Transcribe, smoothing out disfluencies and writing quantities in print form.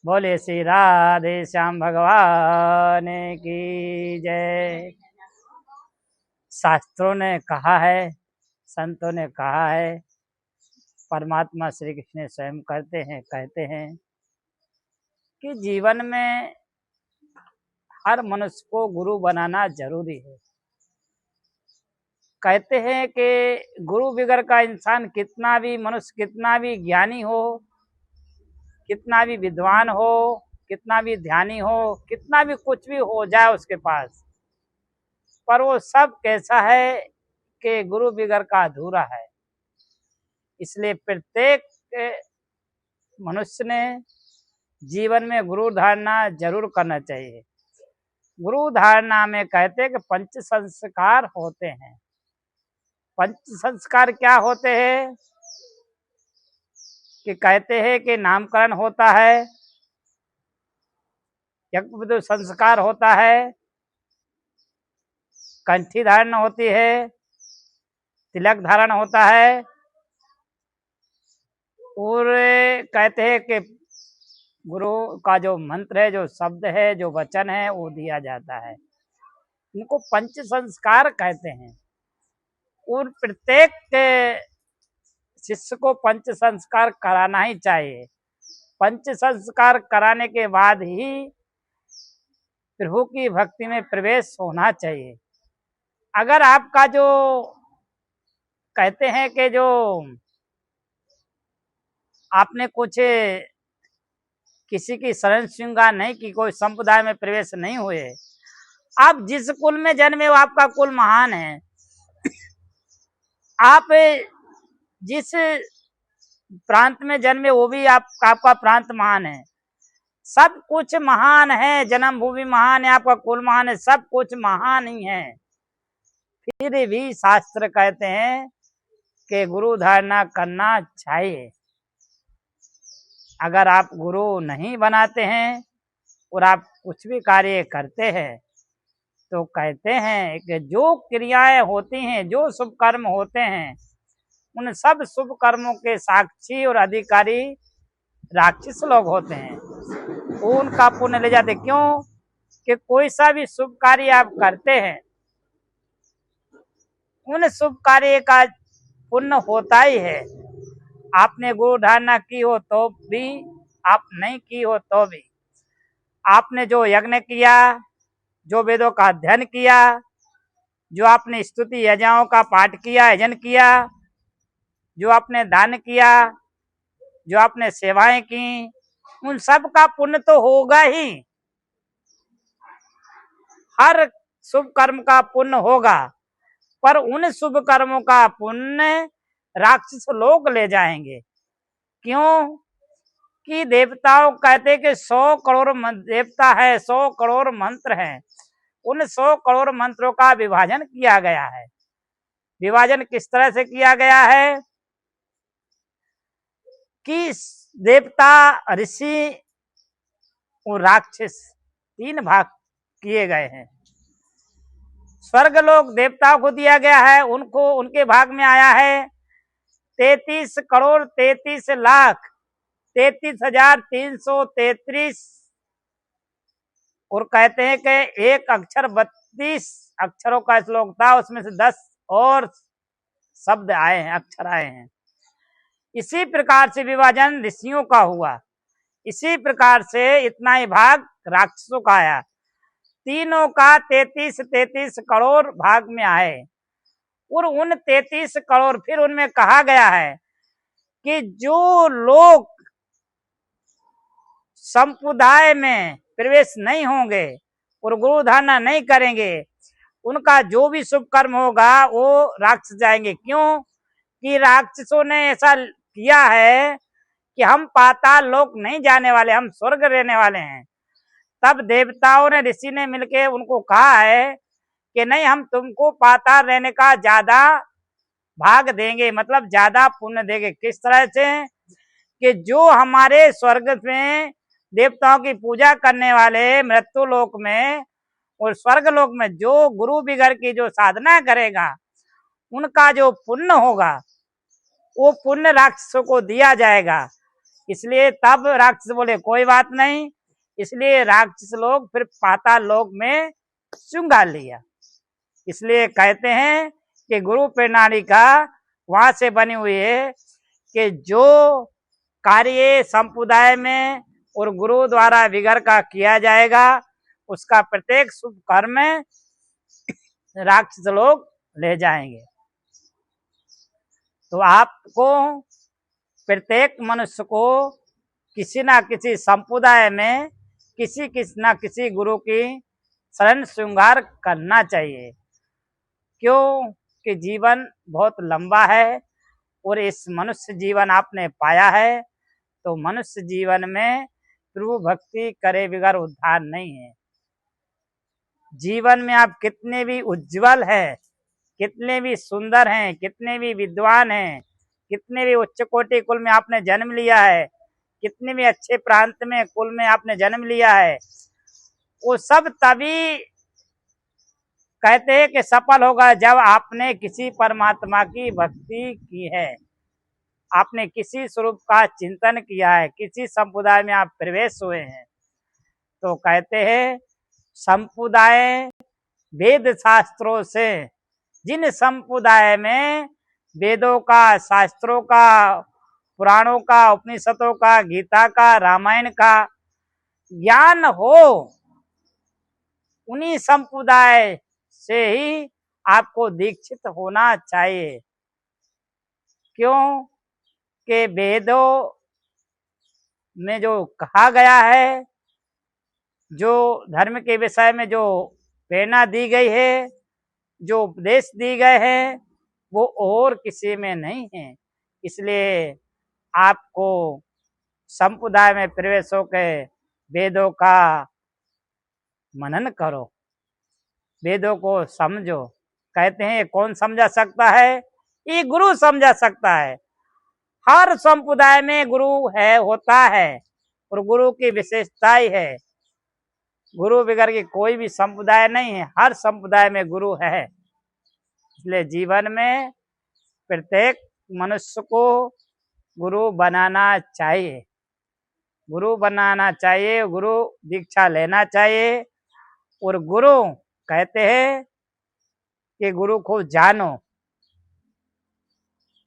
बोले श्री राधे श्याम भगवान की जय। शास्त्रों ने कहा है, संतों ने कहा है, परमात्मा श्री कृष्ण स्वयं कहते हैं कि जीवन में हर मनुष्य को गुरु बनाना जरूरी है। कहते हैं कि गुरु बगैर का इंसान मनुष्य कितना भी ज्ञानी हो, कितना भी विद्वान हो, कितना भी ध्यानी हो, कितना भी कुछ भी हो जाए उसके पास, पर वो सब कैसा है कि गुरु बगैर का अधूरा है। इसलिए प्रत्येक मनुष्य ने जीवन में गुरु धारणा जरूर करना चाहिए। गुरु धारणा में कहते हैं कि पंच संस्कार होते हैं। पंच संस्कार क्या होते हैं कि कहते हैं कि नामकरण होता है, यज्ञ संस्कार होता है, कंठी धारण होती है, तिलक धारण होता है, और कहते हैं कि गुरु का जो मंत्र है, जो शब्द है, जो वचन है, वो दिया जाता है। इनको पंच संस्कार कहते हैं। और प्रत्येक शिष्य को पंच संस्कार कराना ही चाहिए। पंच संस्कार कराने के बाद ही प्रभु की भक्ति में प्रवेश होना चाहिए। अगर आपका जो कहते हैं कि जो आपने कुछ किसी की शरण श्रृंगार नहीं की, कोई संप्रदाय में प्रवेश नहीं हुए, आप जिस कुल में जन्मे वो आपका कुल महान है। आप जिस प्रांत में जन्मे वो भी आपका प्रांत महान है। सब कुछ महान है, जन्मभूमि महान है, आपका कुल महान है, सब कुछ महान ही है। फिर भी शास्त्र कहते हैं कि गुरु धारणा करना चाहिए। अगर आप गुरु नहीं बनाते हैं और आप कुछ भी कार्य करते हैं तो कहते हैं कि जो क्रियाएं होती हैं, जो शुभ कर्म होते हैं, उन सब शुभ कर्मों के साक्षी और अधिकारी राक्षस लोग होते हैं। वो उनका पुण्य ले जाते। क्यों कि कोई सा भी शुभ कार्य आप करते हैं, उन शुभ कार्य का पुण्य होता ही है। आपने गुरु धारणा की हो तो भी, आप नहीं की हो तो भी, आपने जो यज्ञ किया, जो वेदों का अध्ययन किया, जो आपने स्तुति यज्ञों का पाठ किया, यजन किया, जो आपने दान किया, जो आपने सेवाएं की, उन सब का पुण्य तो होगा ही। हर शुभ कर्म का पुण्य होगा, पर उन शुभ कर्मों का पुण्य राक्षस लोग ले जाएंगे। क्यों कि देवताओं कहते कि 100 करोड़ देवता है, 100 करोड़ मंत्र हैं। उन 100 करोड़ मंत्रों का विभाजन किया गया है। विभाजन किस तरह से किया गया है कि देवता, ऋषि और राक्षस 3 भाग किए गए हैं। स्वर्ग लोक देवताओं को दिया गया है, उनको उनके भाग में आया है 33 करोड़ 33 लाख 33,333। और कहते हैं कि एक अक्षर 32 अक्षरों का श्लोक था, उसमें से 10 और शब्द आए हैं, अक्षर आए हैं। इसी प्रकार से विभाजन ऋषियों का हुआ, इसी प्रकार से इतना ही भाग राक्षसों का आया। तीनों का 33 करोड़ भाग में आए। और उन 33 करोड़ फिर उनमें कहा गया है कि जो लोग संप्रदाय में प्रवेश नहीं होंगे और गुरु धारणा नहीं करेंगे, उनका जो भी शुभ कर्म होगा वो राक्षस जाएंगे। क्यों कि राक्षसों ने ऐसा किया है कि हम पाताल लोक नहीं जाने वाले, हम स्वर्ग रहने वाले हैं। तब देवताओं ने, ऋषि ने मिलके उनको कहा है कि नहीं, हम तुमको पाताल रहने का ज्यादा भाग देंगे, मतलब ज्यादा पुण्य देंगे। किस तरह से कि जो हमारे स्वर्ग में देवताओं की पूजा करने वाले मृत्यु लोक में और स्वर्ग लोक में जो गुरु बिगर की जो साधना करेगा, उनका जो पुण्य होगा वो पुण्य राक्षसों को दिया जाएगा। इसलिए तब राक्षस बोले कोई बात नहीं, इसलिए राक्षस लोग फिर पाताल लोक में चुंगा लिया। इसलिए कहते हैं कि गुरु प्रणालिका वहां से बनी हुई है कि जो कार्य संप्रदाय में और गुरु द्वारा विगर का किया जाएगा उसका प्रत्येक शुभ कर्म राक्षस लोग ले जाएंगे। तो आपको प्रत्येक मनुष्य को किसी ना किसी संप्रदाय में किसी ना किसी गुरु की शरण श्रृंगार करना चाहिए, क्यों कि जीवन बहुत लंबा है और इस मनुष्य जीवन आपने पाया है, तो मनुष्य जीवन में प्रभु भक्ति करे बिगर उद्धार नहीं है। जीवन में आप कितने भी उज्जवल हैं, कितने भी सुंदर हैं, कितने भी विद्वान हैं, कितने भी उच्च कोटि कुल में आपने जन्म लिया है, कितने भी अच्छे प्रांत में कुल में आपने जन्म लिया है, वो सब तभी कहते हैं कि सफल होगा जब आपने किसी परमात्मा की भक्ति की है, आपने किसी स्वरूप का चिंतन किया है, किसी संप्रदाय में आप प्रवेश हुए हैं। तो कहते हैं संप्रदाय वेद शास्त्रों से, जिन संप्रदाय में वेदों का, शास्त्रों का, पुराणों का, उपनिषदों का, गीता का, रामायण का ज्ञान हो, उन्हीं संप्रदाय से ही आपको दीक्षित होना चाहिए। क्यों कि वेदों में जो कहा गया है, जो धर्म के विषय में जो प्रेरणा दी गई है, जो उपदेश दी गए हैं, वो और किसी में नहीं है। इसलिए आपको संप्रदाय में प्रवेश होकर वेदों का मनन करो, वेदों को समझो। कहते हैं कौन समझा सकता है? ये गुरु समझा सकता है। हर संप्रदाय में गुरु है, होता है, और गुरु की विशेषता ही है। गुरु बगैर के कोई भी संप्रदाय नहीं है, हर संप्रदाय में गुरु है। इसलिए जीवन में प्रत्येक मनुष्य को गुरु बनाना चाहिए, गुरु बनाना चाहिए, गुरु दीक्षा लेना चाहिए। और गुरु कहते हैं कि गुरु को जानो,